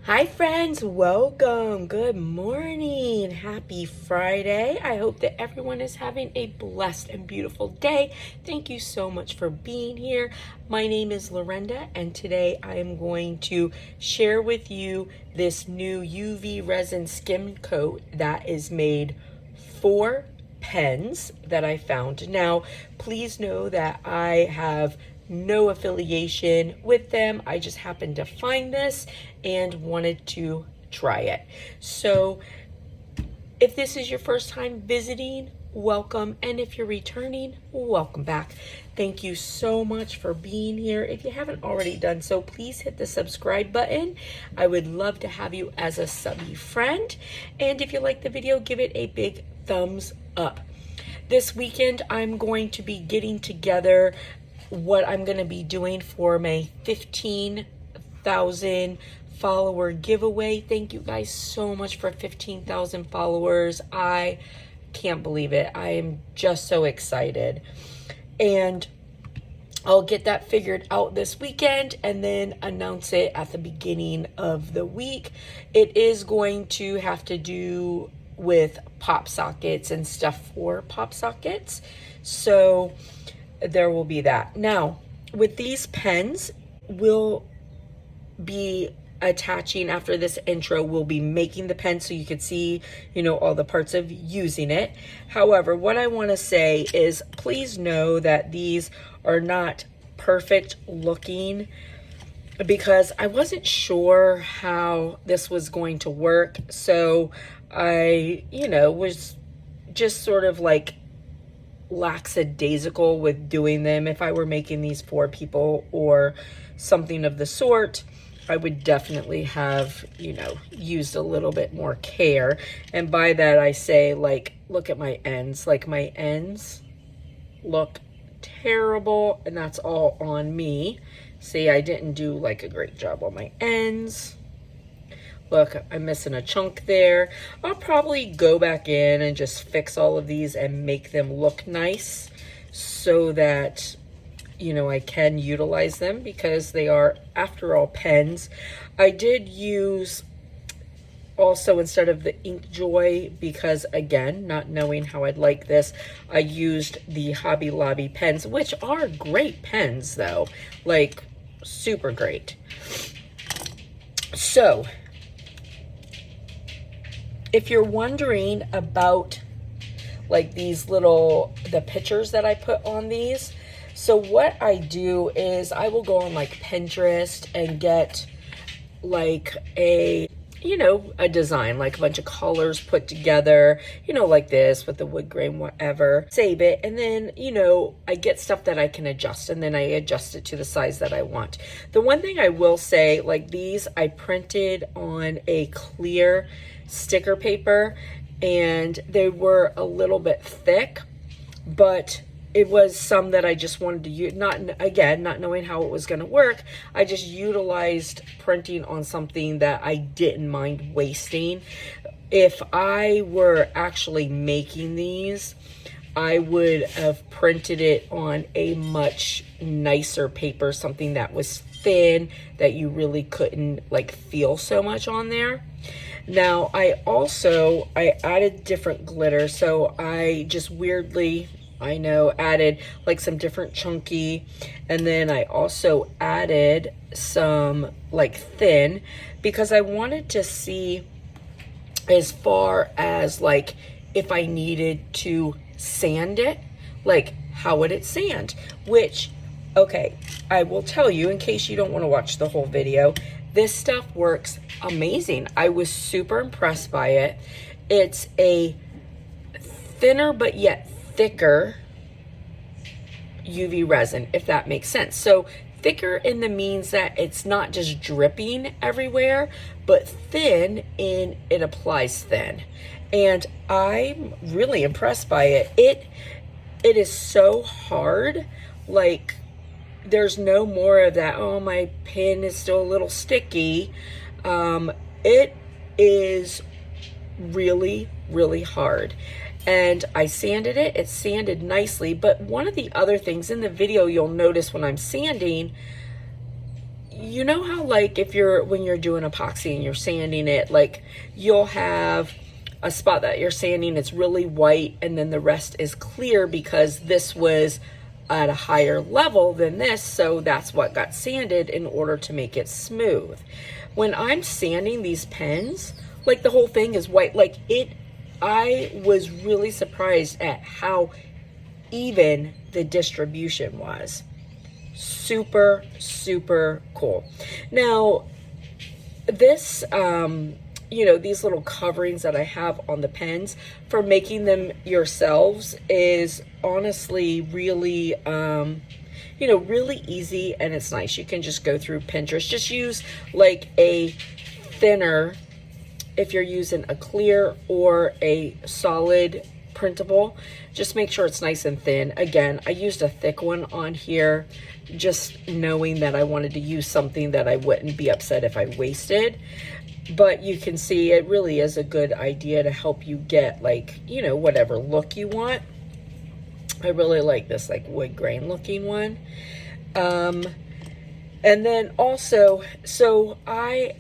Hi friends, welcome. Good morning. Happy Friday. I hope that everyone is having a blessed and beautiful day. Thank you so much for being here. My name is Lorenda and today I am going to share with you this new UV resin skim coat that is made for pens that I found. Now, please know that I have no affiliation with them. I just happened to find this and wanted to try it. So if this is your first time visiting, welcome. And if you're returning, welcome back. Thank you so much for being here. If you haven't already done so, please hit the subscribe button. I would love to have you as a subby friend. And if you like the video, give it a big thumbs up. This weekend, I'm going to be getting together what I'm going to be doing for my 15,000 follower giveaway. Thank you guys so much for 15,000 followers. I can't believe it. I am just so excited. And I'll get that figured out this weekend and then announce it at the beginning of the week. It is going to have to do with pop sockets and stuff for pop sockets. So there will be that. Now, with these pens, we'll be attaching, after this intro, we'll be making the pen so you can see, all the parts of using it. However, what I want to say is please know that these are not perfect looking because I wasn't sure how this was going to work. So I, was just sort of like lackadaisical with doing them. If I were making these for people or something of the sort, I would definitely have, used a little bit more care. And by that I say, like, look at my ends. Like, my ends look terrible, and that's all on me. See, I didn't do like a great job on my ends. Look, I'm missing a chunk there. I'll probably go back in and just fix all of these and make them look nice so that, I can utilize them because they are, after all, pens. I did use also, instead of the Ink Joy, because again, not knowing how I'd like this, I used the Hobby Lobby pens, which are great pens though, like super great. So, if you're wondering about like these the pictures that I put on these, so what I do is I will go on like Pinterest and get like a design, like a bunch of colors put together, like this with the wood grain, whatever, save it. And then, I get stuff that I can adjust and then I adjust it to the size that I want. The one thing I will say, like these, I printed on a clear sticker paper and they were a little bit thick, but it was some that I just wanted to use, not knowing how it was going to work. I just utilized printing on something that I didn't mind wasting. If I were actually making these, I would have printed it on a much nicer paper, something that was thin, that you really couldn't like feel so much on there. Now, I added different glitter, so I just weirdly, added like some different chunky, and then I also added some like thin because I wanted to see as far as like if I needed to sand it, like how would it sand, which, okay, I will tell you in case you don't want to watch the whole video, this stuff works amazing. I was super impressed by it. It's a thinner but yet thicker UV resin, if that makes sense. So thicker in the means that it's not just dripping everywhere, but thin in it applies thin. And I'm really impressed by it. It is so hard, like there's no more of that, oh, my pen is still a little sticky. It is really, really hard. And I sanded it. It sanded nicely. But one of the other things in the video you'll notice when I'm sanding, you know how like if you're, when you're doing epoxy and you're sanding it, like you'll have a spot that you're sanding, it's really white, and then the rest is clear because this was at a higher level than this, so that's what got sanded in order to make it smooth. When I'm sanding these pens, like the whole thing is white, like it, I was really surprised at how even the distribution was. Super, super cool. Now, this, you know, these little coverings that I have on the pens for making them yourselves is honestly really, you know, really easy, and it's nice. You can just go through Pinterest. Just use like a thinner, if you're using a clear or a solid printable, just make sure it's nice and thin. Again, I used a thick one on here, just knowing that I wanted to use something that I wouldn't be upset if I wasted. But you can see it really is a good idea to help you get, like, you know, whatever look you want. I really like this like wood grain looking one. And then also, so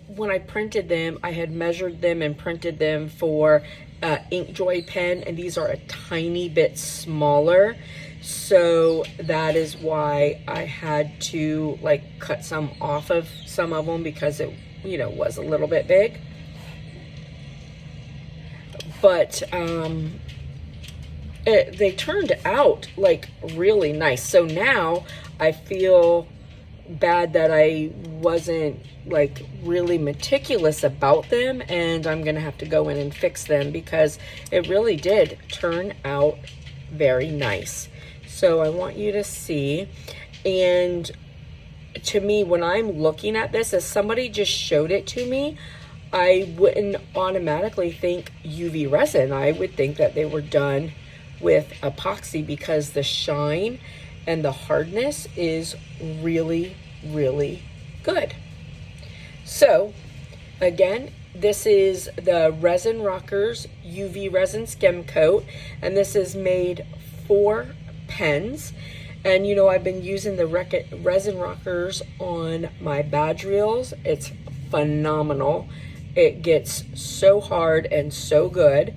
when I printed them, I had measured them and printed them for Inkjoy pen, and these are a tiny bit smaller. So that is why I had to like cut some off of some of them because it, you know, was a little bit big. But they turned out like really nice. So now I feel bad that I wasn't like really meticulous about them, and I'm gonna have to go in and fix them because it really did turn out very nice. So I want you to see, and to me, when I'm looking at this, as somebody just showed it to me, I wouldn't automatically think UV resin. I would think that they were done with epoxy because the shine and the hardness is really, really good. So again, this is the Resin Rockers UV Resin Skim Coat, and this is made for pens. And you know, I've been using the Resin Rockers on my badge reels. It's phenomenal. It gets so hard and so good.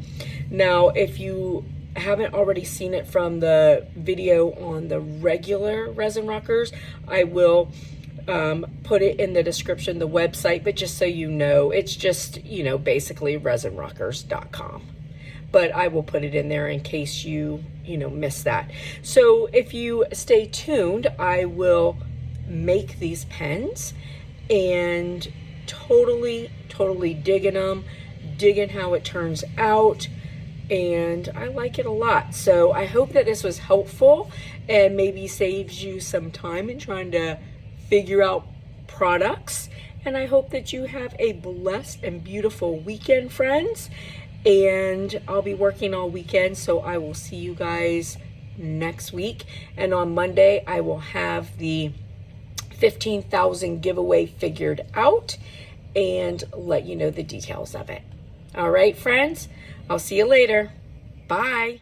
Now, if you haven't already seen it from the video on the regular Resin Rockers, I will put it in the description, the website, but just so you know, it's just, you know, basically resinrockers.com. But I will put it in there in case you know, miss that. So if you stay tuned, I will make these pens and totally digging them, digging how it turns out, and I like it a lot. So I hope that this was helpful and maybe saves you some time in trying to figure out products. And I hope that you have a blessed and beautiful weekend, friends. And I'll be working all weekend, so I will see you guys next week. And on Monday, I will have the 15,000 giveaway figured out and let you know the details of it. All right, friends, I'll see you later. Bye.